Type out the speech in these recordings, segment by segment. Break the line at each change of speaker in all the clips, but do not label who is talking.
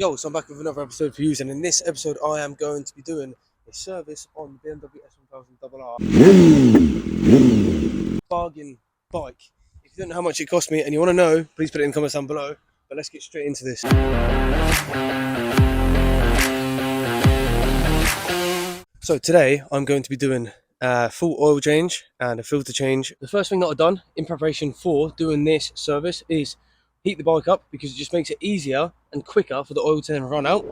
Yo, so I'm back with another episode for you, and in this episode I am going to be doing a service on the BMW S1000RR bargain bike. If you don't know how much it cost me and you want to know, please put it in the comments down below. But let's get straight into this. So today I'm going to be doing a full oil change and a filter change. The first thing that I've done in preparation for doing this service is heat the bike up, because it just makes it easier and quicker for the oil to then run out.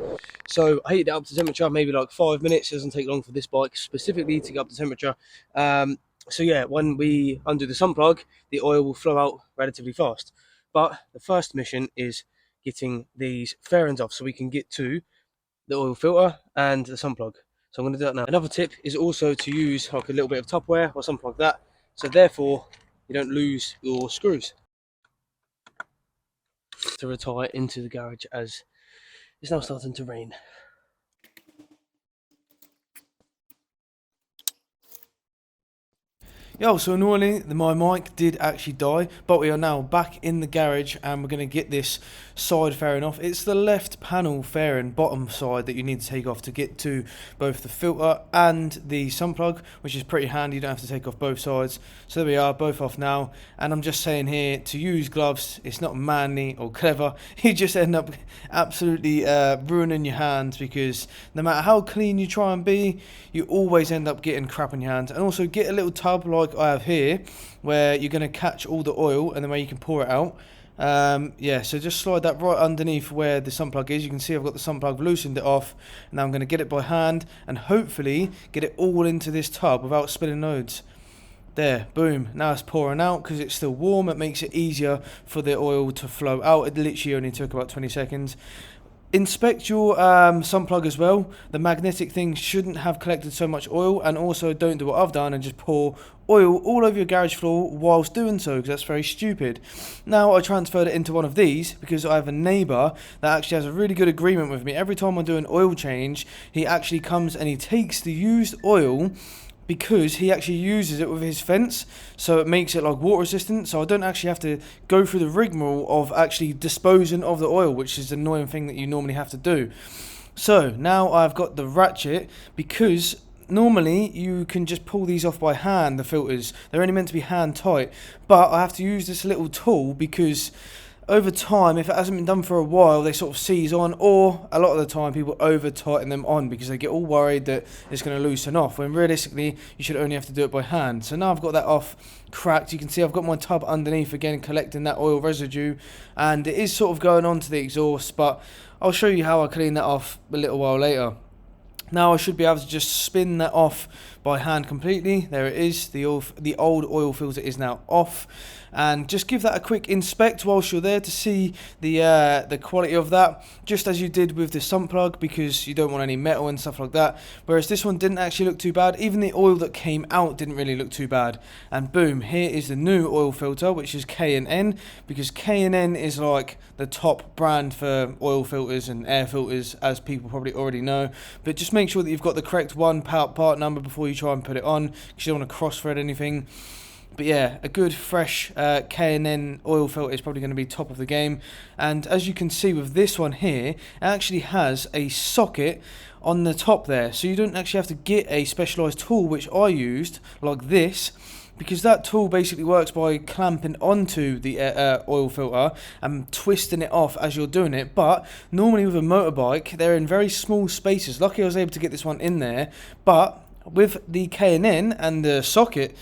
So I heated it up to temperature, maybe like 5 minutes. It doesn't take long for this bike specifically to get up to temperature. So yeah, when we undo the sun plug, the oil will flow out relatively fast. But the first mission is getting these fairings off so we can get to the oil filter and the sun plug. So I'm going to do that now. Another tip is also to use like a little bit of Tupperware or something like that, so therefore you don't lose your screws. To retire into the garage as it's now starting to rain. Yo, so annoyingly, my mic did actually die, but we are now back in the garage and we're going to get this side fairing off. It's the left panel fairing, bottom side, that you need to take off to get to both the filter and the sun plug, which is pretty handy. You don't have to take off both sides. So there we are, both off now. And I'm just saying here, to use gloves, it's not manly or clever. You just end up absolutely ruining your hands, because no matter how clean you try and be, you always end up getting crap in your hands. And also get a little tub like I have here, where you're going to catch all the oil and then where you can pour it out. Yeah, so just slide that right underneath where the sun plug is. You can see I've got the sun plug, loosened it off. Now I'm going to get it by hand and hopefully get it all into this tub without spilling loads. There, boom. Now it's pouring out because it's still warm. It makes it easier for the oil to flow out. It literally only took about 20 seconds. Inspect your sun plug as well. The magnetic thing shouldn't have collected so much oil, and also don't do what I've done and just pour oil all over your garage floor whilst doing so, because that's very stupid. Now I transferred it into one of these because I have a neighbour that actually has a really good agreement with me. Every time I do an oil change, he actually comes and he takes the used oil, because he actually uses it with his fence, so it makes it like water resistant, so I don't actually have to go through the rigmarole of actually disposing of the oil, which is the annoying thing that you normally have to do. So now I've got the ratchet, because normally you can just pull these off by hand, the filters. They're only meant to be hand tight, but I have to use this little tool because over time, if it hasn't been done for a while, they sort of seize on, or a lot of the time people over tighten them on because they get all worried that it's going to loosen off, when realistically you should only have to do it by hand. So now I've got that off cracked. You can see I've got my tub underneath again collecting that oil residue, and it is sort of going on to the exhaust, but I'll show you how I clean that off a little while later. Now I should be able to just spin that off by hand completely. There it is. The old oil filter is now off, and just give that a quick inspect whilst you're there to see the quality of that, just as you did with the sun plug, because you don't want any metal and stuff like that. Whereas this one didn't actually look too bad. Even the oil that came out didn't really look too bad. And boom, here is the new oil filter, which is K&N, because K&N is like the top brand for oil filters and air filters, as people probably already know. But just make sure that you've got the correct part number before you try and put it on, because you don't want to cross thread anything. But yeah, a good fresh K&N oil filter is probably going to be top of the game. And as you can see with this one here, it actually has a socket on the top there, so you don't actually have to get a specialised tool, which I used, like this, because that tool basically works by clamping onto the oil filter and twisting it off as you're doing it. But normally with a motorbike, they're in very small spaces. Lucky I was able to get this one in there, but with the K&N and the socket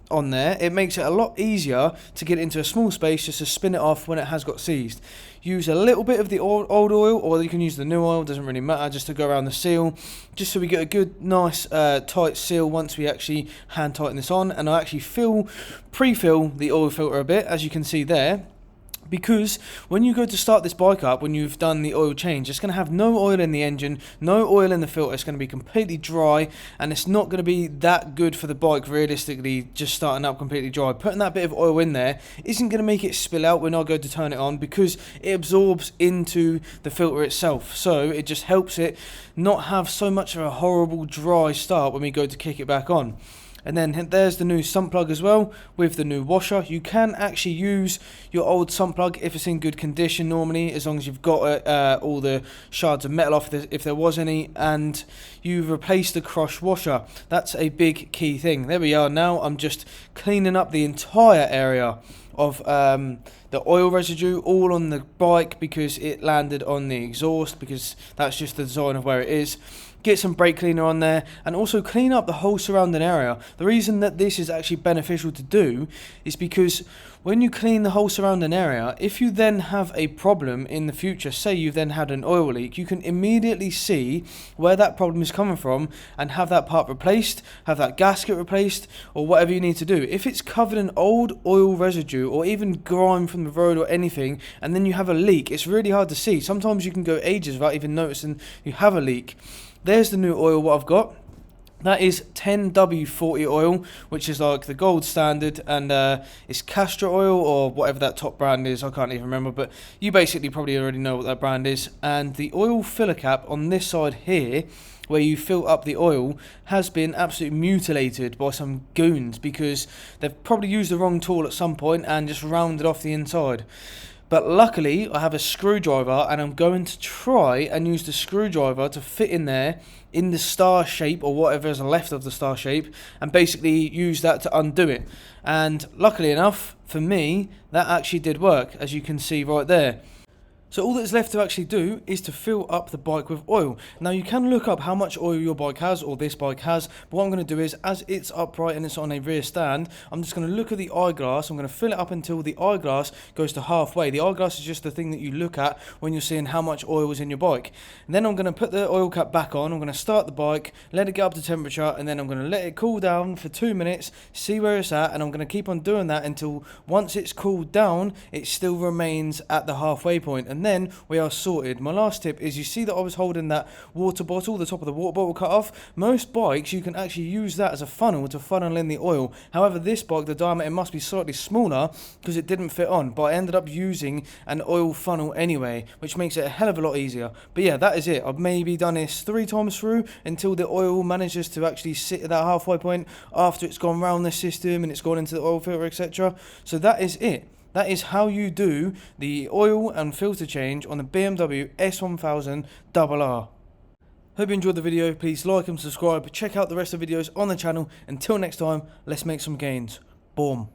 on there, it makes it a lot easier to get into a small space, just to spin it off when it has got seized. Use a little bit of the old oil, or you can use the new oil, doesn't really matter, just to go around the seal, just so we get a good nice tight seal once we actually hand tighten this on. And I actually pre-fill the oil filter a bit, as you can see there, because when you go to start this bike up, when you've done the oil change, it's going to have no oil in the engine, no oil in the filter. It's going to be completely dry, and it's not going to be that good for the bike realistically, just starting up completely dry. Putting that bit of oil in there isn't going to make it spill out when I go to turn it on, because it absorbs into the filter itself, so it just helps it not have so much of a horrible dry start when we go to kick it back on. And then there's the new sump plug as well with the new washer. You can actually use your old sump plug if it's in good condition normally, as long as you've got all the shards of metal off if there was any, and you've replaced the crush washer. That's a big key thing. There we are. Now I'm just cleaning up the entire area of the oil residue all on the bike because it landed on the exhaust, because that's just the design of where it is. Get some brake cleaner on there and also clean up the whole surrounding area. The reason that this is actually beneficial to do is because when you clean the whole surrounding area, if you then have a problem in the future, say you've then had an oil leak, you can immediately see where that problem is coming from and have that part replaced, have that gasket replaced, or whatever you need to do. If it's covered in old oil residue or even grime from the road or anything, and then you have a leak, it's really hard to see. Sometimes you can go ages without even noticing you have a leak. There's the new oil what I've got. That is 10W40 oil, which is like the gold standard, and it's castor oil or whatever that top brand is. I can't even remember, but you basically probably already know what that brand is. And the oil filler cap on this side here, where you fill up the oil, has been absolutely mutilated by some goons because they've probably used the wrong tool at some point and just rounded off the inside. But luckily, I have a screwdriver, and I'm going to try and use the screwdriver to fit in there in the star shape or whatever is left of the star shape, and basically use that to undo it. And luckily enough, for me, that actually did work, as you can see right there. So all that's left to actually do is to fill up the bike with oil. Now you can look up how much oil your bike has, or this bike has, but what I'm going to do is, as it's upright and it's on a rear stand, I'm just going to look at the eyeglass. I'm going to fill it up until the eyeglass goes to halfway. The eyeglass is just the thing that you look at when you're seeing how much oil is in your bike. And then I'm going to put the oil cap back on, I'm going to start the bike, let it get up to temperature, and then I'm going to let it cool down for 2 minutes, see where it's at, and I'm going to keep on doing that until once it's cooled down, it still remains at the halfway point. And then we are sorted. My last tip is, you see that I was holding that water bottle, the top of the water bottle cut off. Most bikes you can actually use that as a funnel to funnel in the oil. However, this bike, the diameter must be slightly smaller because it didn't fit on, but I ended up using an oil funnel anyway, which makes it a hell of a lot easier. But yeah, that is it. I've maybe done this 3 times through until the oil manages to actually sit at that halfway point after it's gone round the system and it's gone into the oil filter, etc. So that is it. That is how you do the oil and filter change on the BMW S1000RR. Hope you enjoyed the video. Please like and subscribe. Check out the rest of the videos on the channel. Until next time, let's make some gains. Boom.